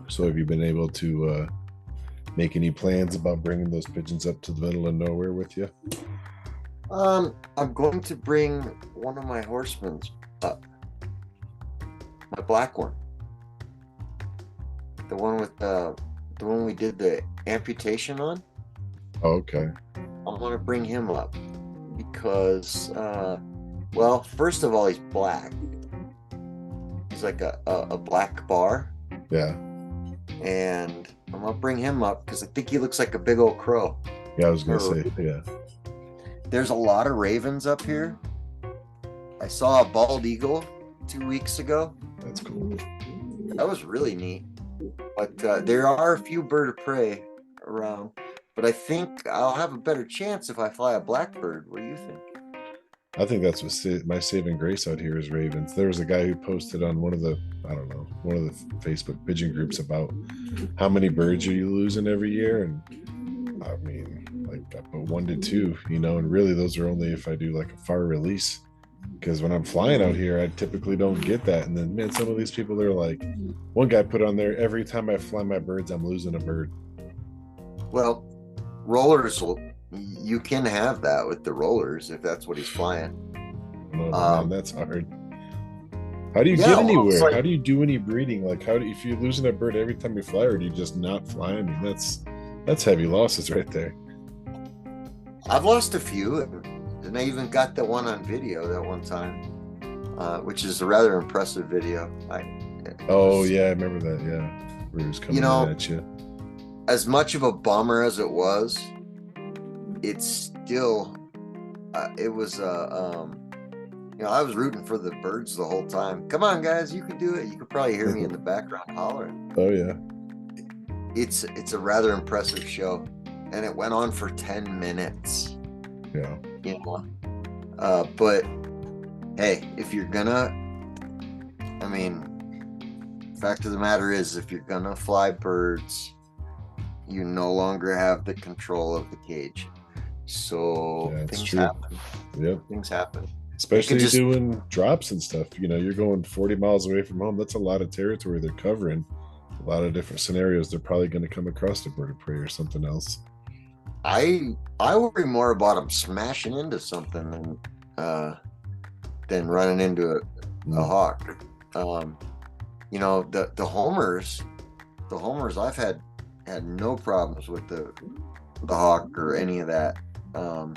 So have you been able to make any plans about bringing those pigeons up to the middle of nowhere with you? I'm going to bring one of my horsemen's up, my black one, the one with the one we did the amputation on. Oh, okay. I want to bring him up because, well, first of all, he's black. He's like a black bar, Yeah. and I'm gonna bring him up because I think he looks like a big old crow. Yeah, I was gonna Or say, yeah. there's a lot of ravens up here. I saw a bald eagle 2 weeks ago. That's cool. That was really neat. But there are a few bird of prey around. But I think I'll have a better chance if I fly a blackbird. What do you think? I think that's what my saving grace out here is ravens. There was a guy who posted on one of the, I don't know, one of the Facebook pigeon groups about how many birds are you losing every year, and I mean, like I put 1 to 2, and really those are only if I do like a far release. Because when I'm flying out here, I typically don't get that. And then, man, some of these people, they're like, one guy put on there, every time I fly my birds, I'm losing a bird. Well, rollers will. You can have that with the rollers if that's what he's flying. No, but man, Um, that's hard. How do you yeah, get well, it's anywhere? like How do you do any breeding? Like, if you're losing a bird every time you fly, or do you just not fly? I mean, that's heavy losses right there. I've lost a few, and I even got the one on video that one time, which is a rather impressive video. It Oh was, yeah, I remember that. Yeah, where he was you coming in know, at you. as much of a bummer as it was, it's still it was I was rooting for the birds the whole time. Come on, guys, you can do it. You could probably hear me in the background hollering. Oh yeah, It's a rather impressive show, and it went on for 10 minutes. yeah. You know, but hey, if you're gonna, I mean, fact of the matter is, if you're gonna fly birds, you no longer have the control of the cage. So Yeah, it's things true. happen. Yep. Things happen. It could Especially just doing drops and stuff. You're going 40 miles away from home. That's a lot of territory they're covering. A lot of different scenarios. They're probably going to come across a bird of prey or something else. I worry more about them smashing into something uh, than running into a Mm. hawk. Um, the homers I've had no problems with the hawk or any of that. Um,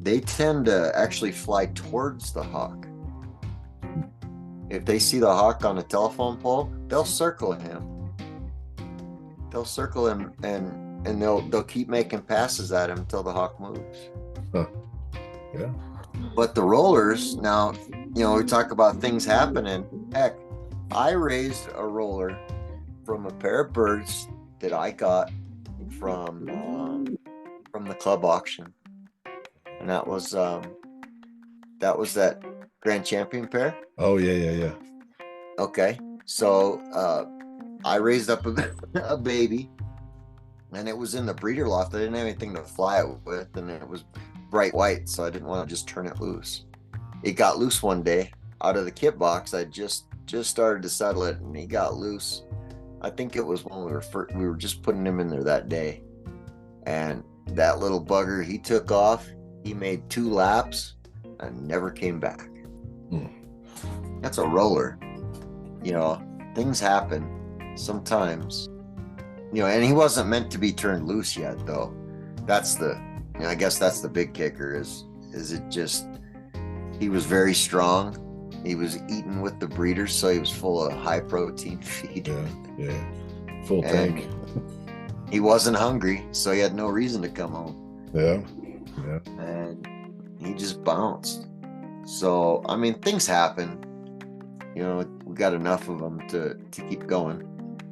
they tend to actually fly towards the hawk. If they see the hawk on a telephone pole, they'll circle him. They'll circle him and they'll keep making passes at him until the hawk moves. Huh. Yeah. But the rollers now, we talk about things happening. Heck, I raised a roller from a pair of birds that I got from the club auction, and that grand champion pair. Oh yeah, yeah, yeah. Okay, so I raised up a baby, and it was in the breeder loft. I didn't have anything to fly it with, and it was bright white, so I didn't want to just turn it loose. It got loose one day out of the kit box. I just started to settle it, and he got loose. I think it was when we were just putting him in there that day, and that little bugger, he took off. He made 2 laps and never came back. Mm. That's a roller. Things happen sometimes. And he wasn't meant to be turned loose yet, though. I guess that's the big kicker. Is it just he was very strong. He was eating with the breeders, so he was full of high protein feed. Yeah, yeah. Full And tank. he wasn't hungry, so he had no reason to come home. Yeah, yeah. And he just bounced. So, I mean, things happen. We got enough of them to keep going.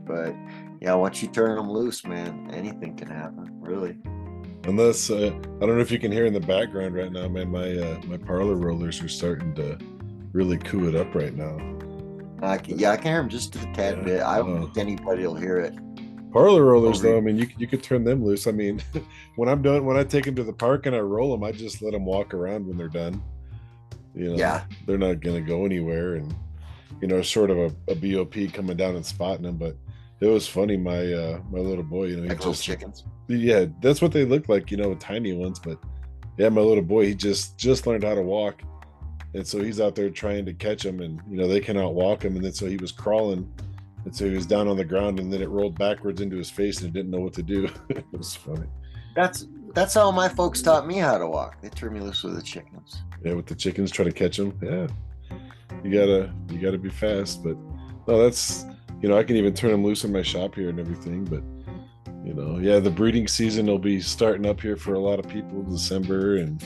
But yeah, once you turn them loose, man, anything can happen, really. Unless I don't know if you can hear in the background right now, man. My parlor rollers are starting to really coo it up right now. I can hear him just a tad Yeah. bit. I don't think anybody will hear it. Parlor rollers, Over. though, I mean, you could turn them loose. I mean, when I take them to the park and I roll them, I just let them walk around when they're done. Yeah, They're not going to go anywhere, and sort of a BOP coming down and spotting them. But It was funny. My little boy, he Like little just, chickens. yeah, that's what they look like, tiny ones. But yeah, my little boy, he just learned how to walk, and so he's out there trying to catch them, and they cannot walk him, and then so he was crawling, and so he was down on the ground, and then it rolled backwards into his face, and he didn't know what to do. It was funny. That's how my folks taught me how to walk. They turned me loose with the chickens. Yeah, with the chickens, try to catch them. Yeah, you gotta be fast. But no, that's I can even turn them loose in my shop here and everything. But yeah, the breeding season will be starting up here for a lot of people December, and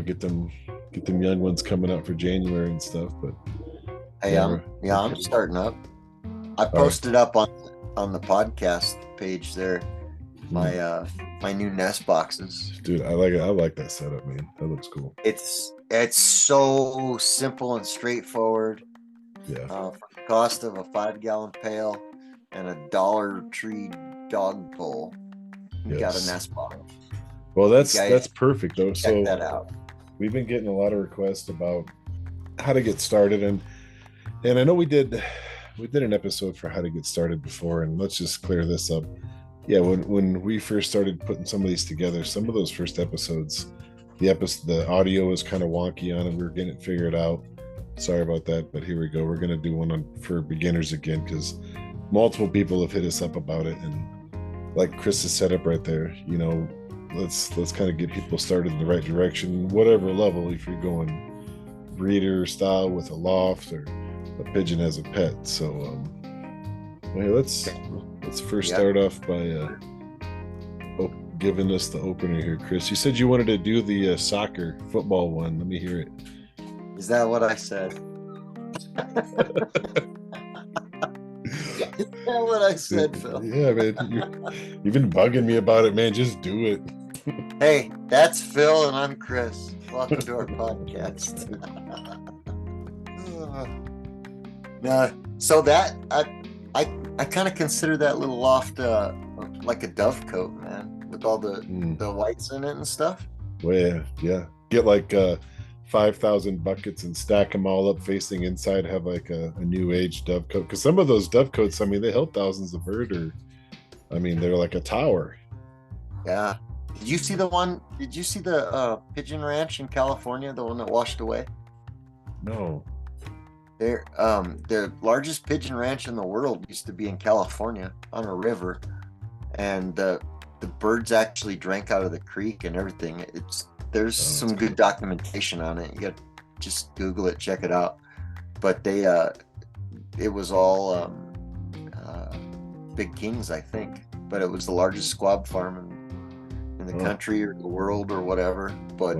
get them young ones coming out for January and stuff. But Hey, I'm starting up. I posted up on the podcast page there my new nest boxes. Dude, I like it. I like that setup, man. That looks cool. It's so simple and straightforward. Yeah. For the cost of a 5-gallon pail and a Dollar Tree dog bowl, you got a nest box. Well, that's perfect though. Check that out. We've been getting a lot of requests about how to get started, and I know we did an episode for how to get started before, and let's just clear this up. Yeah, when we first started putting some of these together, some of those first episodes, the audio was kind of wonky on it. We were getting it figured out. Sorry about that, but here we go. We're gonna do one for beginners again, because multiple people have hit us up about it, and like Chris's setup right there, let's kind of get people started in the right direction, whatever level. If you're going breeder style with a loft or a pigeon as a pet. So well, let's first start off by giving us the opener here, Chris. You said you wanted to do the football one. Let me hear it. Is that what I said? Is that what I said, Phil? Yeah, man. You've been bugging me about it, man. Just do it. Hey, that's Phil and I'm Chris. Welcome to our podcast. So that I kind of consider that little loft like a dove coat, man, with all the whites in it and stuff. Well, yeah. Get like 5,000 buckets and stack them all up facing inside. Have like a new age dove coat, because some of those dove coats, I mean, they held thousands of bird, or I mean, they're like a tower. Yeah. Did you see the pigeon ranch in California, the one that washed away? No. They're the largest pigeon ranch in the world used to be in California on a river, and the birds actually drank out of the creek and everything. There's some good documentation on it. You got to just Google it, check it out. But it was all Big Kings, I think. But it was the largest squab farm in the country or the world or whatever. But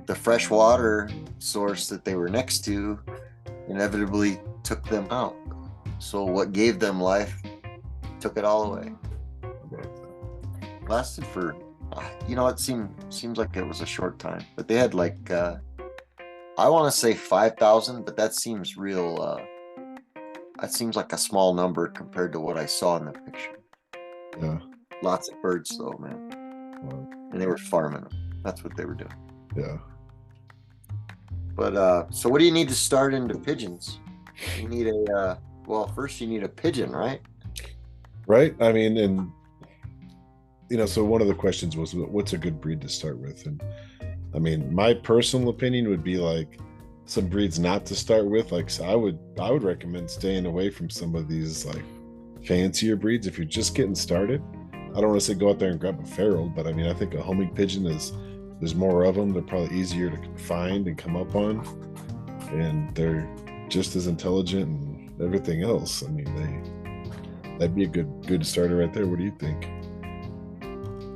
the fresh water source that they were next to inevitably took them out. So what gave them life took it all away. Lasted for, it seems like it was a short time, but they had like I want to say 5,000, but that seems real. That seems like a small number compared to what I saw in the picture. Yeah, lots of birds though, man. And they were farming them. That's what they were doing. Yeah. But so what do you need to start into pigeons? You need first you need a pigeon, right? Right. I mean, and so one of the questions was, what's a good breed to start with? And I mean, my personal opinion would be like some breeds not to start with. Like, so I would recommend staying away from some of these like fancier breeds if you're just getting started. I don't want to say go out there and grab a feral, but I mean, I think a homing pigeon there's more of them. They're probably easier to find and come up on, and they're just as intelligent and everything else. I mean, that'd be a good starter right there. What do you think?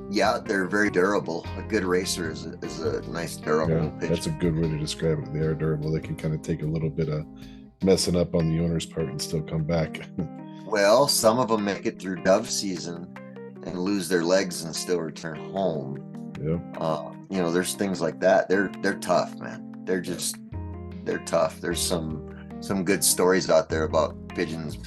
Yeah, they're very durable. A good racer is a nice durable pigeon. That's a good way to describe it. They are durable. They can kind of take a little bit of messing up on the owner's part and still come back. Well, some of them make it through dove season and lose their legs and still return home. Yeah. There's things like that. They're tough, man. They're tough. There's some good stories out there about pigeons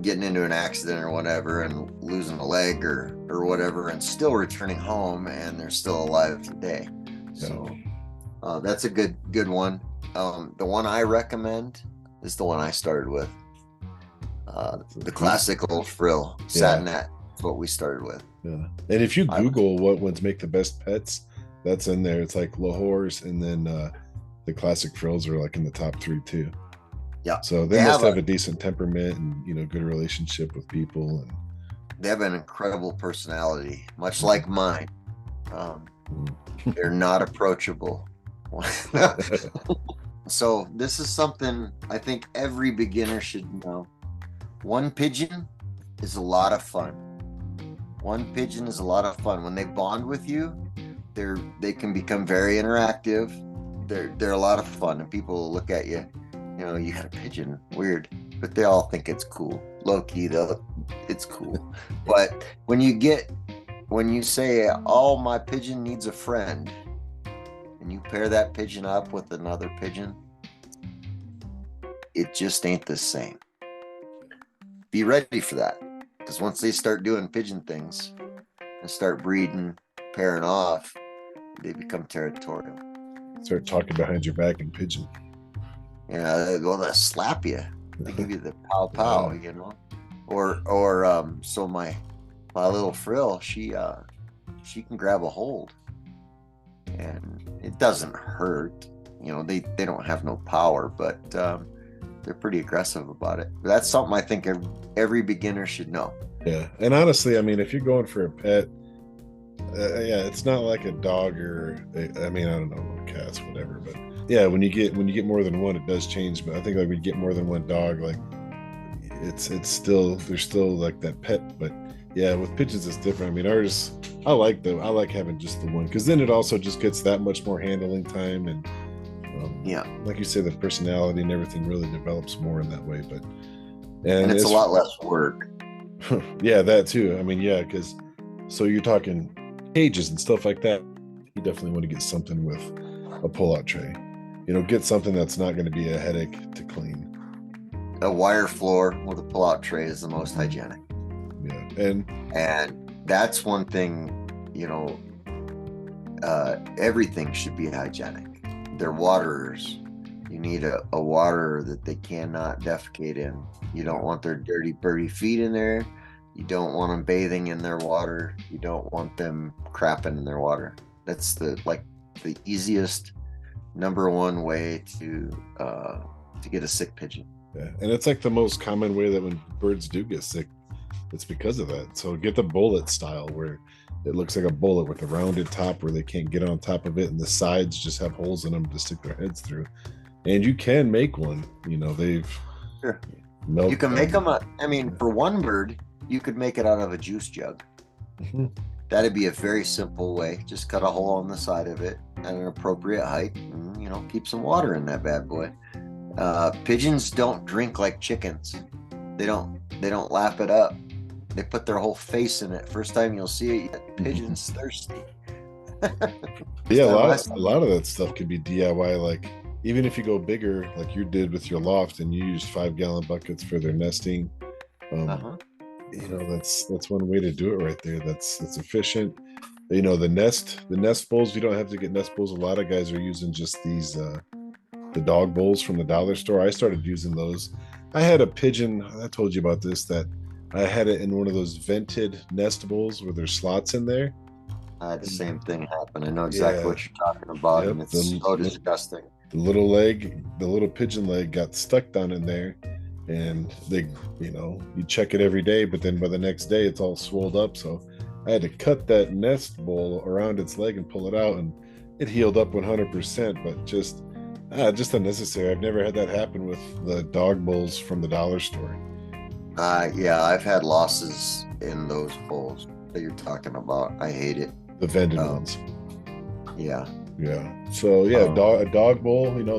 getting into an accident or whatever and losing a leg or whatever and still returning home, and they're still alive today. So that's a good one. The one I recommend is the one I started with. The classic old frill, satin hat. That's what we started with. Yeah. And if you Google what ones make the best pets, that's in there. It's like Lahores, and then the classic frills are like in the top 3 too. Yeah. So they must have a decent temperament and, you know, good relationship with people. And they have an incredible personality, much like mine. They're not approachable. So this is something I think every beginner should know. One pigeon is a lot of fun. One pigeon is a lot of fun. When they bond with you, they can become very interactive. They're a lot of fun, and people look at you, you know, you got a pigeon, weird, but they all think it's cool. Low key though, it's cool. But when you say, "Oh, my pigeon needs a friend," and you pair that pigeon up with another pigeon, it just ain't the same. Be ready for that, because once they start doing pigeon things and start breeding, pairing off, they become territorial. Start talking behind your back in pigeon. Yeah, well, they'll slap you. They give you the pow pow, you know. Or so my little frill, she can grab a hold, and it doesn't hurt. You know, they don't have no power, but they're pretty aggressive about it. But that's something I think every beginner should know. Yeah, and honestly, I mean, if you're going for a pet, yeah, it's not like a dog or I mean, I don't know, cats, whatever. But yeah, when you get more than one, it does change. But I think like when you get more than one dog, like it's still, there's still like that pet. But yeah, with pigeons it's different. I mean, ours, I like having just the one, because then it also just gets that much more handling time, and yeah, like you said, the personality and everything really develops more in that way. But and it's a lot less work. Yeah, that too. I mean, yeah, because so you're talking cages and stuff like that. You definitely want to get something with a pull-out tray. You know, get something that's not going to be a headache to clean. A wire floor with a pull-out tray is the most hygienic. Yeah, and that's one thing. You know, everything should be hygienic. Their waterers. You need a water that they cannot defecate in. You don't want their dirty birdie feet in there. You don't want them bathing in their water. You don't want them crapping in their water. That's the easiest number one way to get a sick pigeon. Yeah, and it's like the most common way that when birds do get sick, it's because of that. So get the bullet style, where it looks like a bullet with a rounded top where they can't get on top of it, and the sides just have holes in them to stick their heads through. And you can make one. You know, they've sure. You can make them. I mean, for one bird, you could make it out of a juice jug. Mm-hmm. That'd be a very simple way. Just cut a hole on the side of it at an appropriate height, and, you know, keep some water in that bad boy. Pigeons don't drink like chickens. They don't lap it up. They put their whole face in it. First time you'll see it, pigeon's thirsty. Yeah, a lot of that stuff could be DIY. Like, even if you go bigger, like you did with your loft, and you used 5-gallon buckets for their nesting, you know, that's one way to do it right there. That's efficient. You know, the nest bowls, you don't have to get nest bowls. A lot of guys are using just these the dog bowls from the dollar store. I started using those. I had a pigeon, I told you about this, that I had it in one of those vented nest bowls where there's slots in there. I had the same thing happen. I know exactly what you're talking about. Yep, and it's so disgusting. The little pigeon leg got stuck down in there, and they, you know, you check it every day, but then by the next day it's all swolled up. So I had to cut that nest bowl around its leg and pull it out, and it healed up 100%, but just unnecessary. I've never had that happen with the dog bowls from the dollar store. Yeah, I've had losses in those bowls that you're talking about. I hate it. The vended ones. Yeah. Yeah. So yeah, a dog bowl, you know,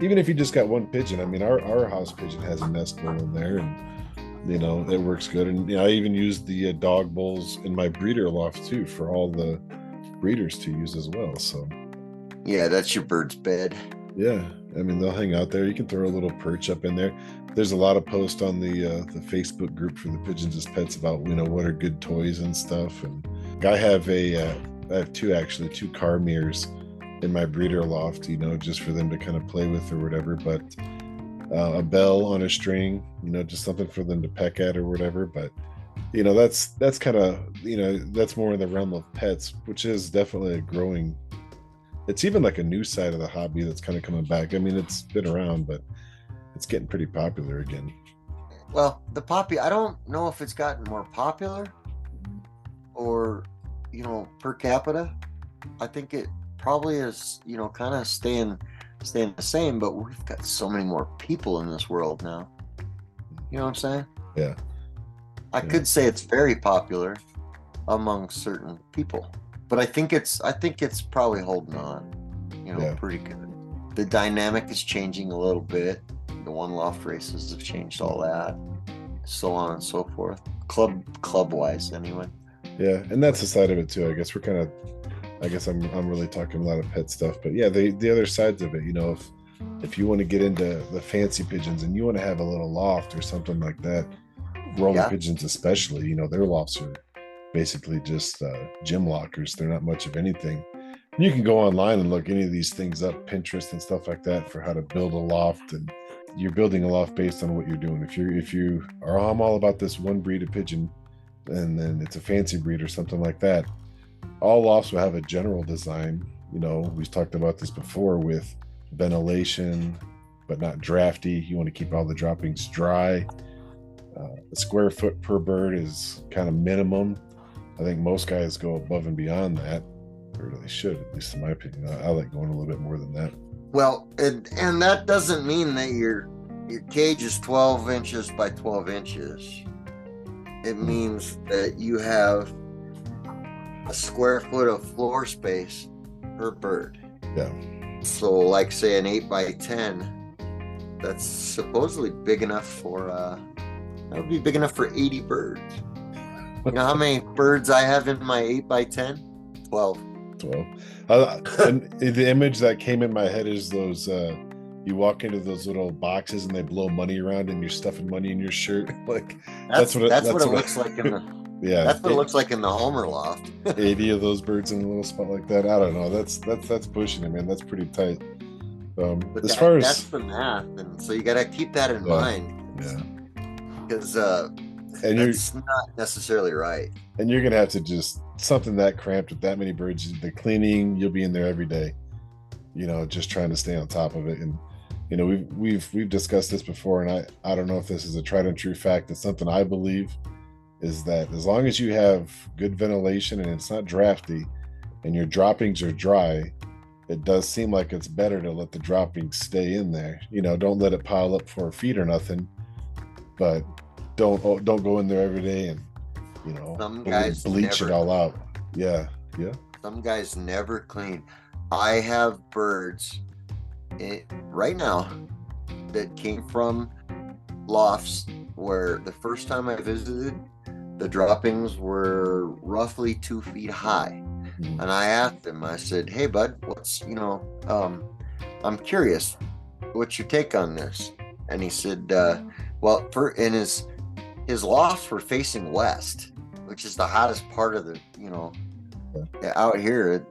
even if you just got one pigeon, I mean, our house pigeon has a nest bowl in there, and, you know, it works good. And, you know, I even use the dog bowls in my breeder loft too, for all the breeders to use as well. So yeah, that's your bird's bed. Yeah, I mean, they'll hang out there. You can throw a little perch up in there. There's a lot of posts on the Facebook group for the Pigeons as Pets about, you know, what are good toys and stuff. And I have two car mirrors in my breeder loft, you know, just for them to kind of play with or whatever. But a bell on a string, just something for them to peck at or whatever. But that's kind of that's more in the realm of pets, which is definitely a growing. It's even like a new side of the hobby that's kind of coming back. I mean, it's been around, but it's getting pretty popular again. Well, I don't know if it's gotten more popular or, per capita. I think it probably is, kind of staying the same, but we've got so many more people in this world now. You know what I'm saying? Yeah. I could say it's very popular among certain people, but I think it's probably holding on, pretty good. The dynamic is changing a little bit. The one loft races have changed all that, so on and so forth. Club wise, anyway. Yeah, and that's the side of it too. I guess I'm really talking a lot of pet stuff, but yeah, the other sides of it, if you want to get into the fancy pigeons and you want to have a little loft or something like that, Roman pigeons especially, their lofts are basically just gym lockers. They're not much of anything. You can go online and look any of these things up, Pinterest and stuff like that, for how to build a loft, and you're building a loft based on what you're doing. If you are, oh, I'm all about this one breed of pigeon, and then it's a fancy breed or something like that, all lofts will have a general design. We've talked about this before with ventilation, but not drafty. You want to keep all the droppings dry. A square foot per bird is kind of minimum. I think most guys go above and beyond that, or they should, at least in my opinion. I like going a little bit more than that. Well, and that doesn't mean that your cage is 12 inches by 12 inches. It means that you have a square foot of floor space per bird. Yeah. So, like, say an 8 by 10, that's supposedly big enough for that would be big enough for 80 birds. You know how many birds I have in my 8 by 10? 12. And the image that came in my head is those you walk into those little boxes and they blow money around and you're stuffing money in your shirt. Like that's what it looks like in the that's what it looks like in the Homer loft. 80 of those birds in a little spot like that. I don't know. That's pushing it, man. That's pretty tight. But that's the math, and so you got to keep that in mind. Yeah. Because it's not necessarily right. And you're gonna have to just something that cramped with that many birds. The cleaning, you'll be in there every day. Just trying to stay on top of it. And we've discussed this before, and I don't know if this is a tried and true fact. It's something I believe is that as long as you have good ventilation and it's not drafty, and your droppings are dry, it does seem like it's better to let the droppings stay in there. Don't let it pile up for a feed or nothing. But don't go in there every day and some guys bleach it all out. Yeah. Some guys never clean. I have birds right now that came from lofts where the first time I visited, the droppings were roughly 2 feet high. And I asked him, I said, "Hey bud, what's I'm curious, what's your take on this?" And he said, well, his lofts were facing west, which is the hottest part of the, out here.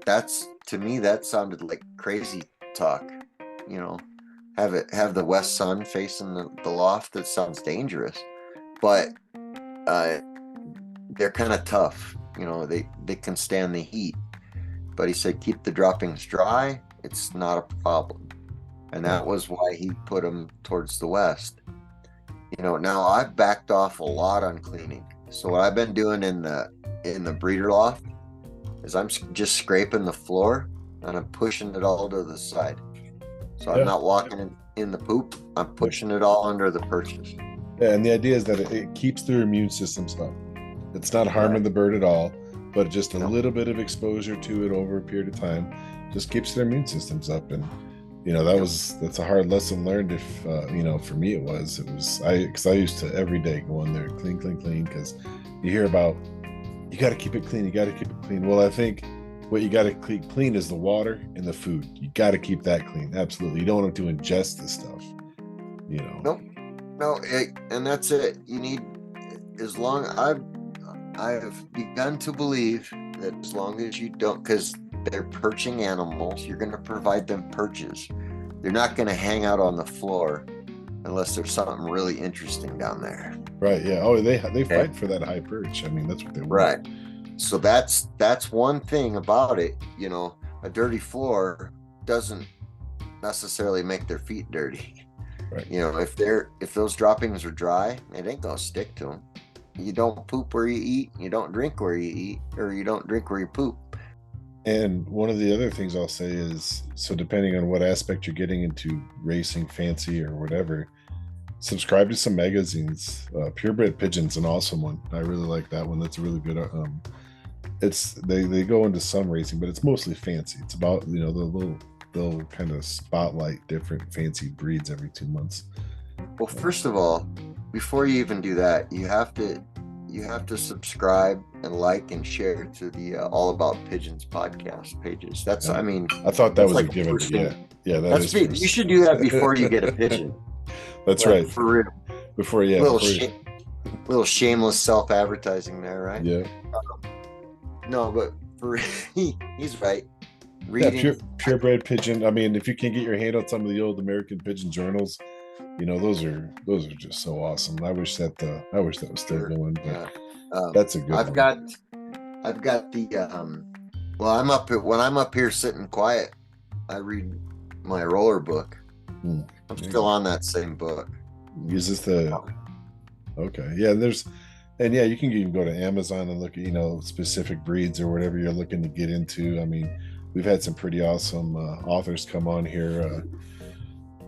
To me, that sounded like crazy talk. Have the west sun facing the loft. That sounds dangerous, but they're kind of tough. They can stand the heat. But he said keep the droppings dry. It's not a problem, and that was why he put them towards the west. Now I've backed off a lot on cleaning. So what I've been doing in the breeder loft is I'm just scraping the floor and I'm pushing it all to the side. So I'm not walking in the poop. I'm pushing it all under the perches. Yeah, and the idea is that it keeps their immune systems up. It's not harming the bird at all, but just a little bit of exposure to it over a period of time just keeps their immune systems up. And that's a hard lesson learned. If for me because I used to every day go in there clean, because you hear about you got to keep it clean. Well, I think what you got to keep clean is the water and the food. You got to keep that clean. Absolutely. You don't want to ingest this stuff. No, and that's it. You need, as long I've begun to believe that as long as you don't, because they're perching animals, you're going to provide them perches. They're not going to hang out on the floor unless there's something really interesting down there. Right. Yeah. Oh, they Okay. fight for that high perch. I mean, that's what they want. Right. So that's one thing about it. A dirty floor doesn't necessarily make their feet dirty. Right. If those droppings are dry, it ain't gonna stick to them. You don't poop where you eat. You don't drink where you eat, or you don't drink where you poop. And one of the other things I'll say is, so depending on what aspect you're getting into, racing, fancy, or whatever, subscribe to some magazines. Purebred Pigeon's an awesome one. I really like that one. That's a really good. It's they go into some racing, but it's mostly fancy. It's about they'll kind of spotlight different fancy breeds every 2 months. Well, first of all, before you even do that, you have to subscribe and like and share to the All About Pigeons podcast pages. That's Yeah. I mean, I thought that was like a given. Yeah, that's big. You should do that before you get a pigeon. That's right. For real. Before, yeah. Little shameless self-advertising there, right? Yeah. No, but he's right. Reading. Yeah, purebred pigeon. I mean, if you can get your hand on some of the old American Pigeon journals, those are just so awesome. I wish that was still going, but that's a good I've got the well, when I'm up here sitting quiet, I read my roller book. I'm still on that same book. Is this okay? Yeah, you can even go to Amazon and look at specific breeds or whatever you're looking to get into. I mean, we've had some pretty awesome authors come on here.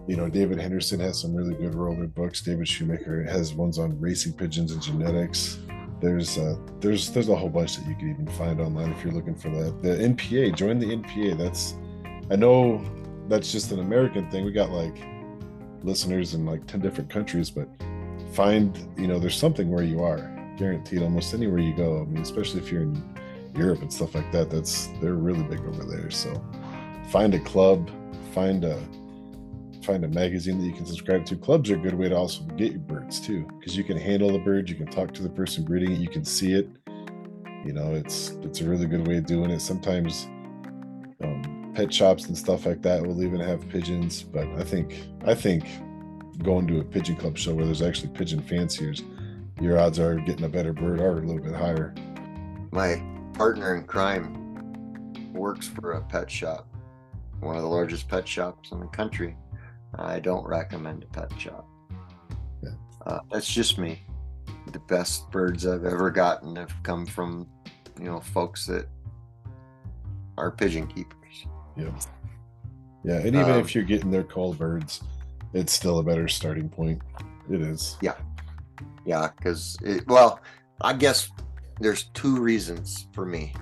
David Henderson has some really good roller books. David Shoemaker has ones on racing pigeons and genetics. There's a whole bunch that you can even find online if you're looking for that. The NPA, join the NPA. I know that's just an American thing. We got like listeners in like 10 different countries, but there's something where you are, guaranteed, almost anywhere you go. I mean, especially if you're in Europe and stuff like that, they're really big over there. So find a club, find a magazine that you can subscribe to. Clubs are a good way to also get your birds too, because you can handle the bird, you can talk to the person breeding it, you can see it. It's a really good way of doing it. Sometimes pet shops and stuff like that will even have pigeons, but I think going to a pigeon club show where there's actually pigeon fanciers, your odds are getting a better bird are a little bit higher. My partner in crime works for a pet shop, one of the largest pet shops in the country. I don't recommend a pet shop. Yeah. That's just me. The best birds I've ever gotten have come from, folks that are pigeon keepers. Yeah. Yeah, and even if you're getting their cull birds, it's still a better starting point. It is. Yeah. Yeah, because I guess there's two reasons for me.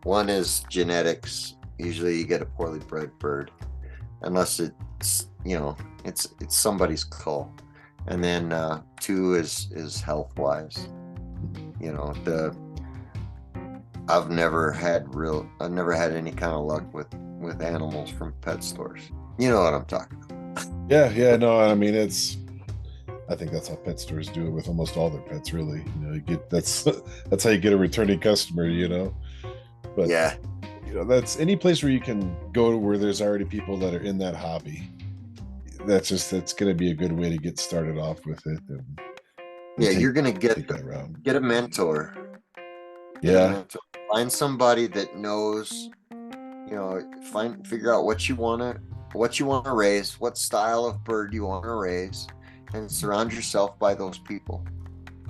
One is genetics. Usually you get a poorly bred bird, unless it's somebody's cull. And then two is health wise. I've never had any kind of luck with animals from pet stores. You know what I'm talking about. Yeah, no, I mean, I think that's how pet stores do it with almost all their pets, really. That's how you get a returning customer, But yeah, that's any place where you can go to where there's already people that are in that hobby. That's going to be a good way to get started off with it. You're going to get a mentor. Yeah. Find somebody that knows, figure out what you want to raise, what style of bird you want to raise, and surround yourself by those people.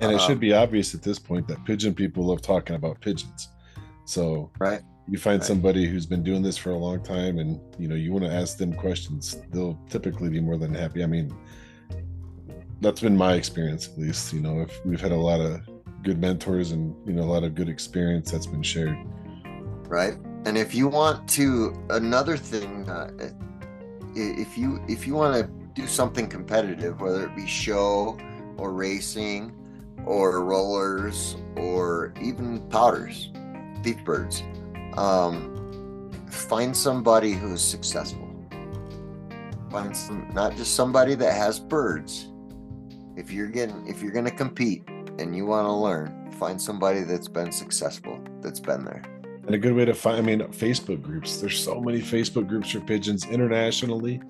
And it should be obvious at this point that pigeon people love talking about pigeons. So right. You find somebody who's been doing this for a long time and, you want to ask them questions, they'll typically be more than happy. I mean, that's been my experience, at least. If we've had a lot of good mentors and, a lot of good experience that's been shared. Right. And if you want to, another thing, if you want to do something competitive, whether it be show or racing or rollers or even powders, beef birds, find somebody who's successful. Not just somebody that has birds. If you're going to compete and you want to learn, find somebody that's been successful, that's been there. And a good way to find, Facebook groups. There's so many Facebook groups for pigeons internationally.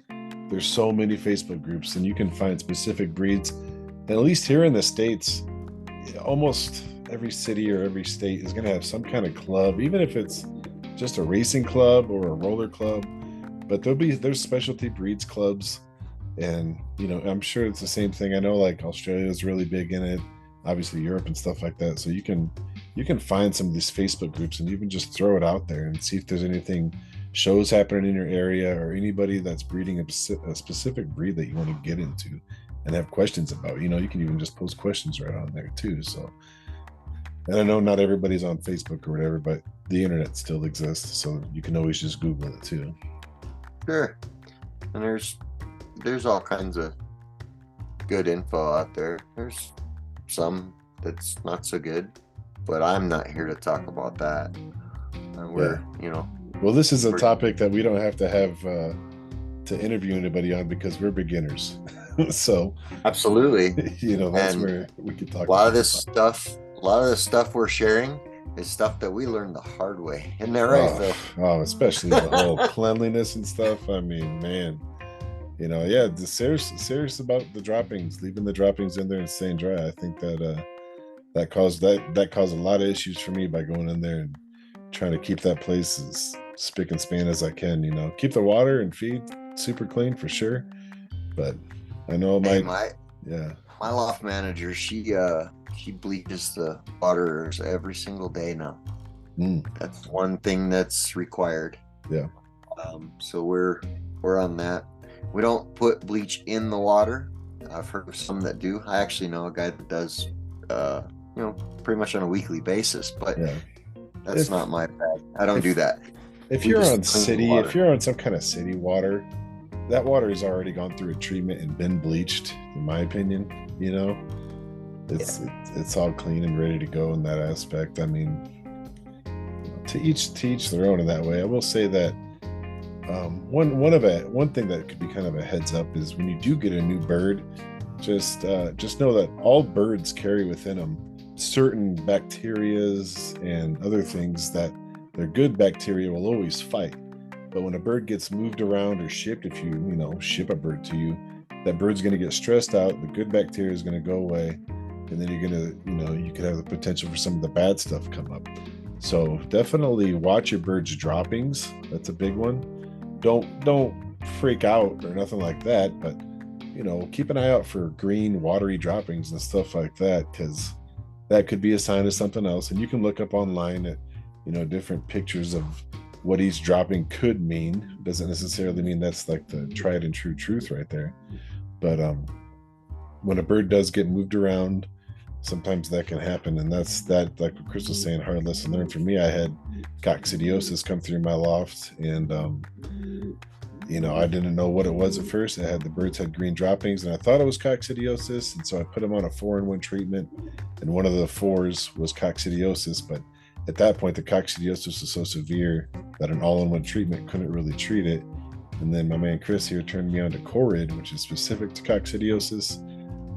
there's so many Facebook groups, and you can find specific breeds. And at least here in the States, almost every city or every state is going to have some kind of club, even if it's just a racing club or a roller club. But there's specialty breeds clubs, and I'm sure it's the same thing. I know like Australia is really big in it, obviously Europe and stuff like that. So you can find some of these Facebook groups, and you can just throw it out there and see if there's anything shows happening in your area, or anybody that's breeding a specific breed that you want to get into and have questions about. You can even just post questions right on there too. So, and I know not everybody's on Facebook or whatever, but the internet still exists, so you can always just Google it too. Sure. And there's all kinds of good info out there. There's some that's not so good, but I'm not here to talk about that. Well, this is a topic that we don't have to interview anybody on, because we're beginners. So absolutely, that's where we could talk. A lot of this stuff we're sharing is stuff that we learned the hard way. Isn't that right, Phil? Oh, especially the whole cleanliness and stuff. I mean, man, serious about the droppings, leaving the droppings in there and staying dry. I think that caused a lot of issues for me by going in there and trying to keep that place as spick and span as I can. Keep the water and feed super clean for sure. But I know my loft manager, she bleaches the waters every single day now. That's one thing that's required. Yeah. So we're on that. We don't put bleach in the water. I've heard of some that do. I actually know a guy that does pretty much on a weekly basis, but that's not my bag. I don't do that. If you're on some kind of city water, that water has already gone through a treatment and been bleached, in my opinion. It's all clean and ready to go in that aspect. I mean, to each their own in that way. I will say that one thing that could be kind of a heads up is when you do get a new bird, just know that all birds carry within them certain bacterias and other things that their good bacteria will always fight. But when a bird gets moved around or shipped, if you ship a bird to you, that bird's going to get stressed out. The good bacteria is going to go away, and then you're going to, you could have the potential for some of the bad stuff come up. So definitely watch your bird's droppings. That's a big one. Don't freak out or nothing like that, but keep an eye out for green, watery droppings and stuff like that, because that could be a sign of something else. And you can look up online at different pictures of what each dropping could mean. Doesn't necessarily mean that's like the tried and true truth right there. But when a bird does get moved around, sometimes that can happen. And that's like what Chris was saying, hard lesson learned for me. I had coccidiosis come through my loft, and I didn't know what it was at first. The birds had green droppings, and I thought it was coccidiosis, and so I put them on a 4-in-1 treatment, and one of the 4s was coccidiosis. But at that point, the coccidiosis was so severe that an all-in-one treatment couldn't really treat it. And then my man Chris here turned me on to Corid, which is specific to coccidiosis,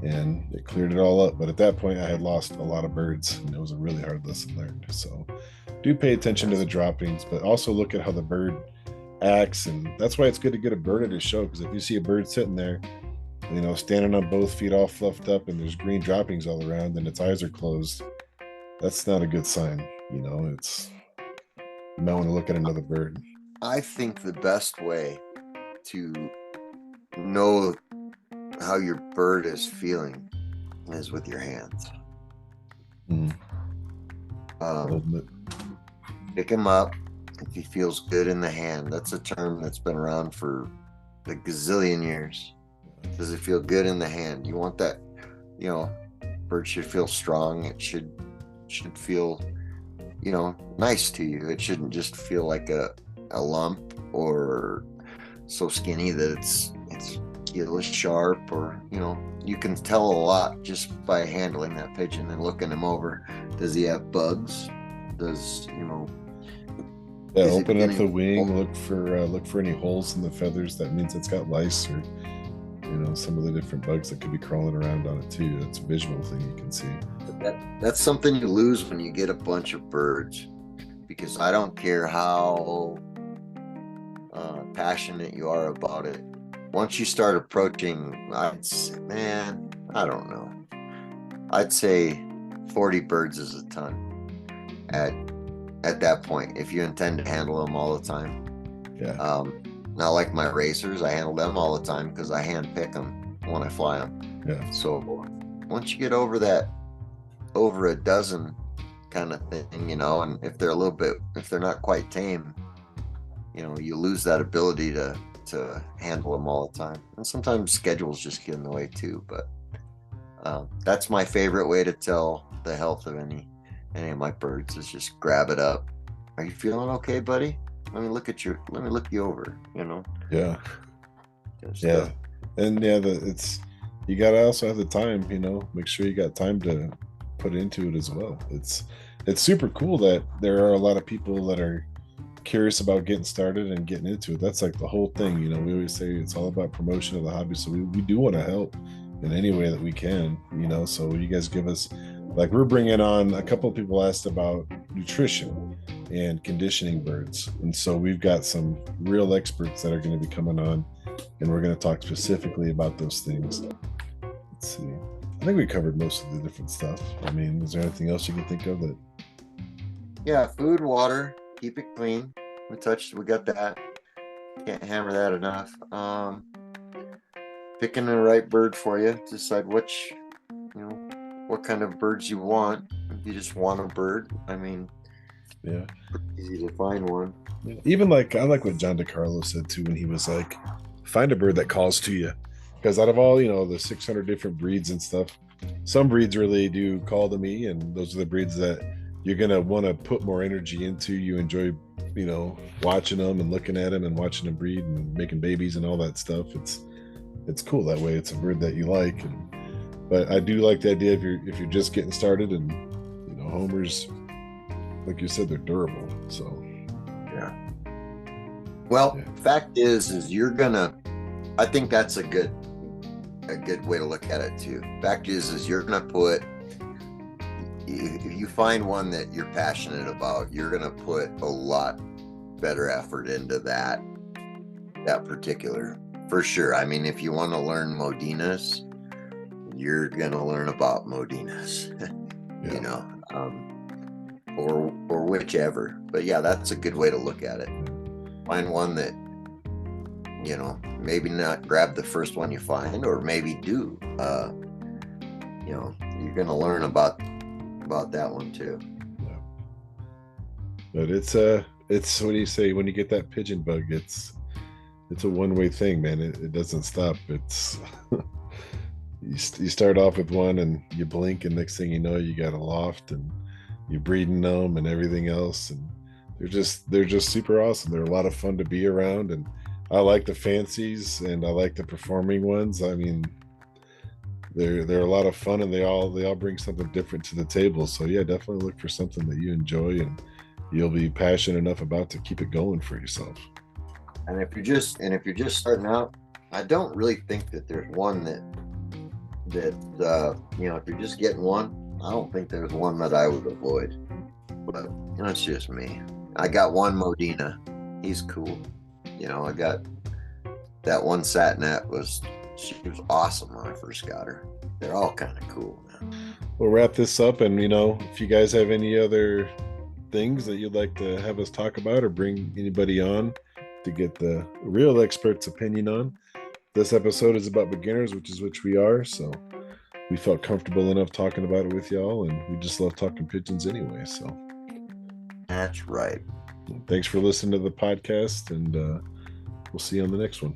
and it cleared it all up. But at that point, I had lost a lot of birds, and it was a really hard lesson learned. So do pay attention to the droppings, but also look at how the bird acts. And that's why it's good to get a bird at a show, because if you see a bird sitting there, standing on both feet all fluffed up, and there's green droppings all around, and its eyes are closed, that's not a good sign. It's, you might want to look at another bird. I think the best way to know how your bird is feeling is with your hands. Pick him up if he feels good in the hand. That's a term that's been around for a gazillion years. Does it feel good in the hand? You want that, bird should feel strong. It should feel, nice to you. It shouldn't just feel like a lump, or so skinny that it's sharp, or you can tell a lot just by handling that pigeon and looking him over. Does he have bugs? Does open up the wing, look for any holes in the feathers. That means it's got lice, or some of the different bugs that could be crawling around on it too. That's a visual thing you can see. That's something you lose when you get a bunch of birds, because I don't care how passionate you are about it. once you start approaching, man, I don't know. I'd say 40 birds is a ton at that point, if you intend to handle them all the time. Yeah. Not like my racers, I handle them all the time because I hand pick them when I fly them. Yeah. So once you get over a dozen kind of thing, you know, and if they're not quite tame, you know, you lose that ability to handle them all the time. And sometimes schedules just get in the way too. But that's my favorite way to tell the health of any of my birds, is just grab it up. Are you feeling okay, buddy? Let me look you over, you know? Yeah. Yeah. And yeah, you gotta also have the time, you know, make sure you got time to put into it as well. It's super cool that there are a lot of people that are curious about getting started and getting into it. That's like the whole thing, you know. We always say it's all about promotion of the hobby, so we do want to help in any way that we can, you know. So you guys give us, like, we're bringing on, a couple of people asked about nutrition and conditioning birds, and so we've got some real experts that are going to be coming on, and we're going to talk specifically about those things. Let's see, I think we covered most of the different stuff. I mean, is there anything else you can think of that? Yeah, food, water, keep it clean. We got that. Can't hammer that enough. Picking the right bird for you. Decide what kind of birds you want. If you just want a bird, I mean, yeah, easy to find one. Yeah. Even like, I like what John DeCarlo said too, when he was like, find a bird that calls to you, because out of all, you know, the 600 different breeds and stuff, some breeds really do call to me, and those are the breeds that you're gonna want to put more energy into. You enjoy, you know, watching them and looking at them and watching them breed and making babies and all that stuff. It's cool that way. It's a bird that you like. But I do like the idea, if you're just getting started, and, you know, homers, like you said, they're durable. So yeah. Well, fact is I think that's a good way to look at it too. Fact is you're gonna put, if you find one that you're passionate about, you're gonna put a lot better effort into that particular, for sure. I mean, if you want to learn Modinas, you're gonna learn about Modinas, you know, or whichever. But yeah, that's a good way to look at it. Find one that, you know, maybe not grab the first one you find, or maybe do. You know, you're gonna learn about that one too. Yeah. But it's what do you say, when you get that pigeon bug, it's a one-way thing, man. It doesn't stop. It's you start off with one and you blink, and next thing you know, you got a loft and you're breeding them and everything else, and they're just super awesome. They're a lot of fun to be around, and I like the fancies and I like the performing ones. I mean, they're a lot of fun, and they all bring something different to the table. So yeah, definitely look for something that you enjoy and you'll be passionate enough about to keep it going for yourself. And if you're just starting out, I don't really think that there's one that you know, if you're just getting one, I don't think there's one that I would avoid. But that's just me. I got one Modena. He's cool. You know, I got that one Satnet she was awesome when I first got her. They're all kind of cool, man. We'll wrap this up, and, you know, if you guys have any other things that you'd like to have us talk about, or bring anybody on to get the real expert's opinion on, this episode is about beginners, which we are. So we felt comfortable enough talking about it with y'all, and we just love talking pigeons anyway. So that's right. Thanks for listening to the podcast, and we'll see you on the next one.